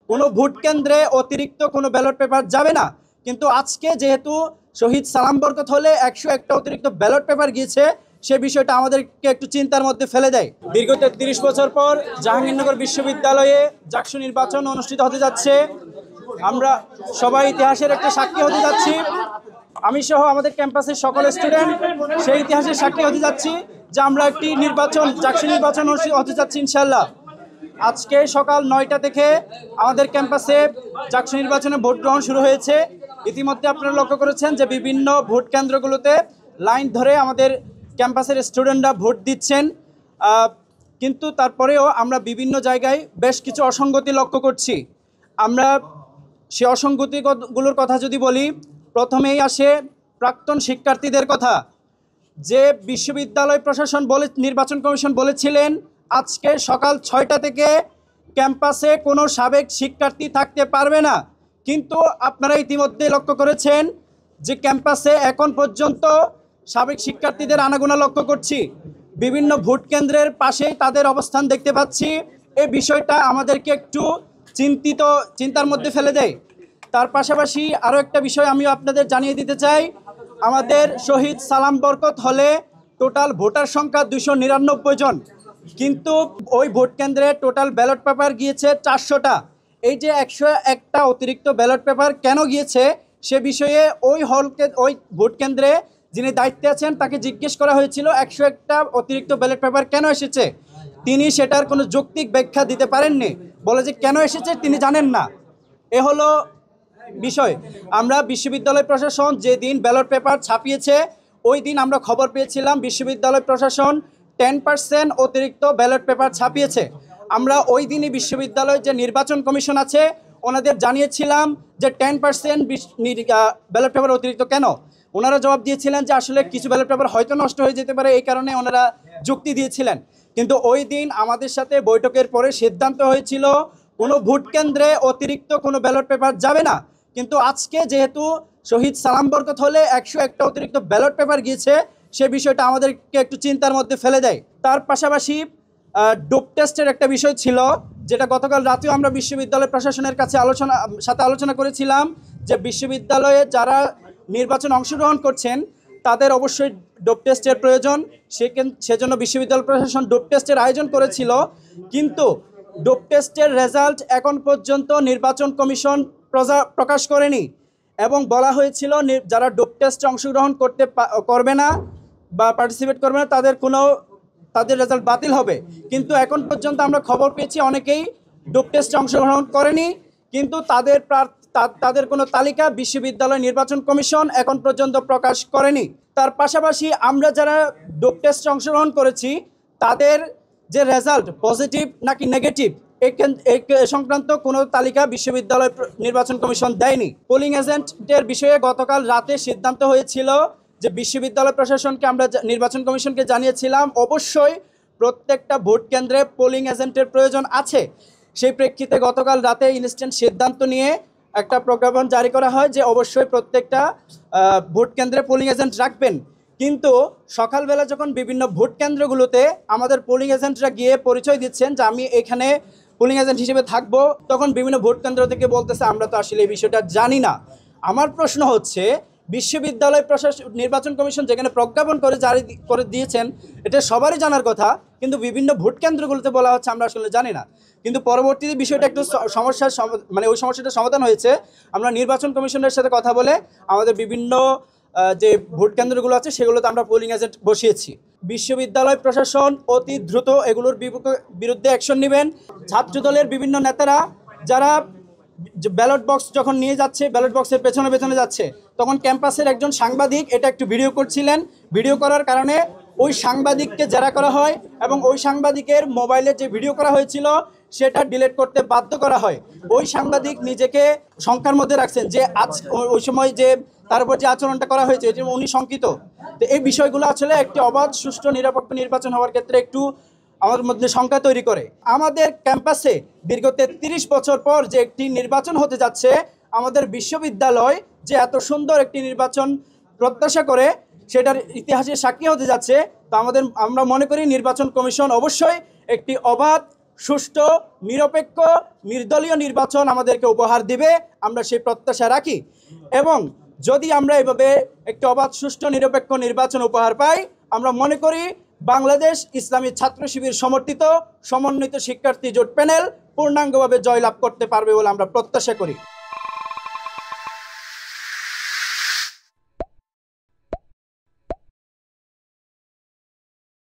কোনো ভোট কেন্দ্রে অতিরিক্ত কোনো ব্যালট পেপার যাবে না। কিন্তু আজকে যেহেতু শহীদ সালাম বরকত হলে 101টা অতিরিক্ত ব্যালট পেপার গিয়েছে, সে বিষয়টা আমাদেরকে একটু চিন্তার মধ্যে ফেলে দেয়। দীর্ঘ 33 বছর পর জাহাঙ্গীরনগর বিশ্ববিদ্যালয়ে জাকসু নির্বাচন অনুষ্ঠিত হতে যাচ্ছে। আমরা সবাই ইতিহাসের একটা সাক্ষী হতে যাচ্ছি। আমি সহ আমাদের ক্যাম্পাসের সকল স্টুডেন্ট সেই ইতিহাসের সাক্ষী হতে যাচ্ছি যে আমরা একটি জাকসু নির্বাচন অনুষ্ঠিত হতে যাচ্ছি ইনশাল্লাহ। আজকে সকাল 9টা থেকে আমাদের ক্যাম্পাসে জাকসু নির্বাচনে ভোট গ্রহণ শুরু হয়েছে। ইতিমধ্যে আপনারা লক্ষ্য করেছেন যে বিভিন্ন ভোট কেন্দ্রগুলোতে লাইন ধরে আমাদের ক্যাম্পাসের স্টুডেন্টরা ভোট দিচ্ছেন। কিন্তু তারপরেও আমরা বিভিন্ন জায়গায় বেশ কিছু অসঙ্গতি লক্ষ্য করছি। আমরা সে অসঙ্গতিগুলোর কথা যদি বলি, প্রথমেই আসে প্রাক্তন শিক্ষার্থীদের কথা। যে বিশ্ববিদ্যালয় প্রশাসন নির্বাচন কমিশন বলেছিলেন আজকে সকাল 6টা থেকে ক্যাম্পাসে কোনো সাবেক শিক্ষার্থী থাকতে পারবে না, কিন্তু আপনারা ইতিমধ্যে লক্ষ্য করেছেন যে ক্যাম্পাসে এখন পর্যন্ত সাবেক শিক্ষার্থীদের আনাগোনা লক্ষ্য করছি। বিভিন্ন ভোট কেন্দ্রের পাশেই তাদের অবস্থান দেখতে পাচ্ছি। এই বিষয়টা আমাদেরকে একটু চিন্তার মধ্যে ফেলে দেয়। তার পাশাপাশি আরও একটা বিষয় আমিও আপনাদের জানিয়ে দিতে চাই। আমাদের শহীদ সালাম বরকত হলে টোটাল ভোটার সংখ্যা 299 জন, কিন্তু ওই ভোট কেন্দ্রে টোটাল ব্যালট পেপার গিয়েছে 400টা। এই যে 101টা অতিরিক্ত ব্যালট পেপার কেন গিয়েছে সে বিষয়ে ওই ভোট কেন্দ্রে যিনি দায়িত্বে আছেন তাকে জিজ্ঞেস করা হয়েছিল 101টা অতিরিক্ত ব্যালট পেপার কেন এসেছে। তিনি সেটার কোনো যৌক্তিক ব্যাখ্যা দিতে পারেননি, বলে যে কেন এসেছে তিনি জানেন না। এ হলো বিষয়। আমরা বিশ্ববিদ্যালয় প্রশাসন যেদিন ব্যালট পেপার ছাপিয়েছে ওই দিন আমরা খবর পেয়েছিলাম বিশ্ববিদ্যালয় প্রশাসন 10% অতিরিক্ত ব্যালট পেপার ছাপিয়েছে। আমরা ওই দিনই বিশ্ববিদ্যালয় যে নির্বাচন কমিশন আছে ওনাদের জানিয়েছিলাম যে 10% ব্যালট পেপার অতিরিক্ত কেন। ওনারা জবাব দিয়েছিলেন যে আসলে কিছু ব্যালট পেপার হয়তো নষ্ট হয়ে যেতে পারে, এই কারণে ওনারা যুক্তি দিয়েছিলেন। কিন্তু ওই দিন আমাদের সাথে বৈঠকের পরে সিদ্ধান্ত হয়েছিল কোনো ভোট কেন্দ্রে অতিরিক্ত কোনো ব্যালট পেপার যাবে না। কিন্তু আজকে যেহেতু শহীদ সালাম বরকত হলে 101টা অতিরিক্ত ব্যালট পেপার গিয়েছে, সে বিষয়টা আমাদেরকে একটু চিন্তার মধ্যে ফেলে দেয়। তার পাশাপাশি ডোপ টেস্টের একটা বিষয় ছিল, যেটা গতকাল রাতেও আমরা বিশ্ববিদ্যালয় প্রশাসনের কাছে আলোচনা করেছিলাম যে বিশ্ববিদ্যালয়ে যারা নির্বাচনে অংশগ্রহণ করছেন তাদের অবশ্যই ডোপ টেস্টের প্রয়োজন। সেজন্য বিশ্ববিদ্যালয় প্রশাসন ডোপ টেস্টের আয়োজন করেছিল, কিন্তু ডোপ টেস্টের রেজাল্ট এখন পর্যন্ত নির্বাচন কমিশন প্রকাশ করেনি এবং বলা হয়েছিল যারা ডোপ টেস্টে অংশগ্রহণ করবে না বা পার্টিসিপেট করবে না তাদের রেজাল্ট বাতিল হবে। কিন্তু এখন পর্যন্ত আমরা খবর পেয়েছি অনেকেই ডোপ টেস্টে অংশগ্রহণ করেনি, কিন্তু তাদের কোনো তালিকা বিশ্ববিদ্যালয় নির্বাচন কমিশন এখন পর্যন্ত প্রকাশ করেনি। তার পাশাপাশি আমরা যারা ডোপ টেস্টে অংশগ্রহণ করেছি তাদের যে রেজাল্ট পজিটিভ নাকি নেগেটিভ এই সংক্রান্ত কোনো তালিকা বিশ্ববিদ্যালয় নির্বাচন কমিশন দেয়নি। পোলিং এজেন্টের বিষয়ে গতকাল রাতে সিদ্ধান্ত হয়েছিল যে বিশ্ববিদ্যালয় প্রশাসনকে আমরা নির্বাচন কমিশনকে জানিয়েছিলাম অবশ্যই প্রত্যেকটা ভোট কেন্দ্রে পোলিং এজেন্টের প্রয়োজন আছে। সেই প্রেক্ষিতে গতকাল রাতে ইনস্ট্যান্ট সিদ্ধান্ত নিয়ে একটা প্রজ্ঞাপন জারি করা হয় যে অবশ্যই প্রত্যেকটা ভোট কেন্দ্রে পোলিং এজেন্ট রাখবেন। কিন্তু সকালবেলা যখন বিভিন্ন ভোট কেন্দ্রগুলোতে আমাদের পোলিং এজেন্টরা গিয়ে পরিচয় দিচ্ছেন যে আমি এখানে পোলিং এজেন্ট হিসেবে থাকবো, তখন বিভিন্ন ভোট কেন্দ্র থেকে বলতেছে আমরা তো আসলে এই বিষয়টা জানি না। আমার প্রশ্ন হচ্ছে বিশ্ববিদ্যালয় নির্বাচন কমিশন যেখানে প্রজ্ঞাপন জারি করে দিয়েছেন এটা সবারই জানার কথা, কিন্তু বিভিন্ন ভোট কেন্দ্রগুলোতে বলা হচ্ছে আমরা আসলে জানি না। কিন্তু পরবর্তীতে বিষয়টা একটু ওই সমস্যাটা সমাধান হয়েছে। আমরা নির্বাচন কমিশনের সাথে কথা বলে আমাদের বিভিন্ন যে ভোট কেন্দ্রগুলো আছে সেগুলোতে আমরা পোলিং এজেন্ট বসিয়েছি। বিশ্ববিদ্যালয় প্রশাসন অতি দ্রুত এগুলোর বিরুদ্ধে অ্যাকশন নেবেন। ছাত্রদলের বিভিন্ন নেতারা যারা ব্যালট বক্স যখন নিয়ে যাচ্ছে, ব্যালট বক্সের পেছনে পেছনে যাচ্ছে, তখন ক্যাম্পাসের একজন সাংবাদিক এটা একটু ভিডিও করছিলেন। ভিডিও করার কারণে ওই সাংবাদিককে জেরা করা হয় এবং ওই সাংবাদিকের মোবাইলে যে ভিডিও করা হয়েছিল সেটা ডিলিট করতে বাধ্য করা হয়। ওই সাংবাদিক নিজেকে শঙ্কার মধ্যে রাখছেন যে ওই সময় যে তার উপর যে আচরণটা করা হয়েছে উনি শঙ্কিত। তো এই বিষয়গুলো আসলে একটি অবাধ সুষ্ঠু নিরপেক্ষ নির্বাচন হওয়ার ক্ষেত্রে একটু আমাদের মধ্যে শঙ্কা তৈরি করে। আমাদের ক্যাম্পাসে দীর্ঘ 33 বছর পর যে একটি নির্বাচন হতে যাচ্ছে, আমাদের বিশ্ববিদ্যালয় যে এত সুন্দর একটি নির্বাচন প্রত্যাশা করে সেটার ইতিহাসে সাক্ষী হতে যাচ্ছে। তো আমরা মনে করি নির্বাচন কমিশন অবশ্যই একটি অবাধ সুষ্ঠু, নিরপেক্ষ, নির্দলীয় নির্বাচন আমাদেরকে উপহার দিবে, আমরা সেই প্রত্যাশা রাখি। এবং যদি আমরা এভাবে একটি অবাধ, সুষ্ঠু, নিরপেক্ষ নির্বাচন উপহার পাই, আমরা মনে করি বাংলাদেশ ইসলামী ছাত্র শিবির সমর্থিত সমন্বিত শিক্ষার্থী জোট প্যানেল পূর্ণাঙ্গভাবে জয়লাভ করতে পারবে বলে আমরা প্রত্যাশা করি।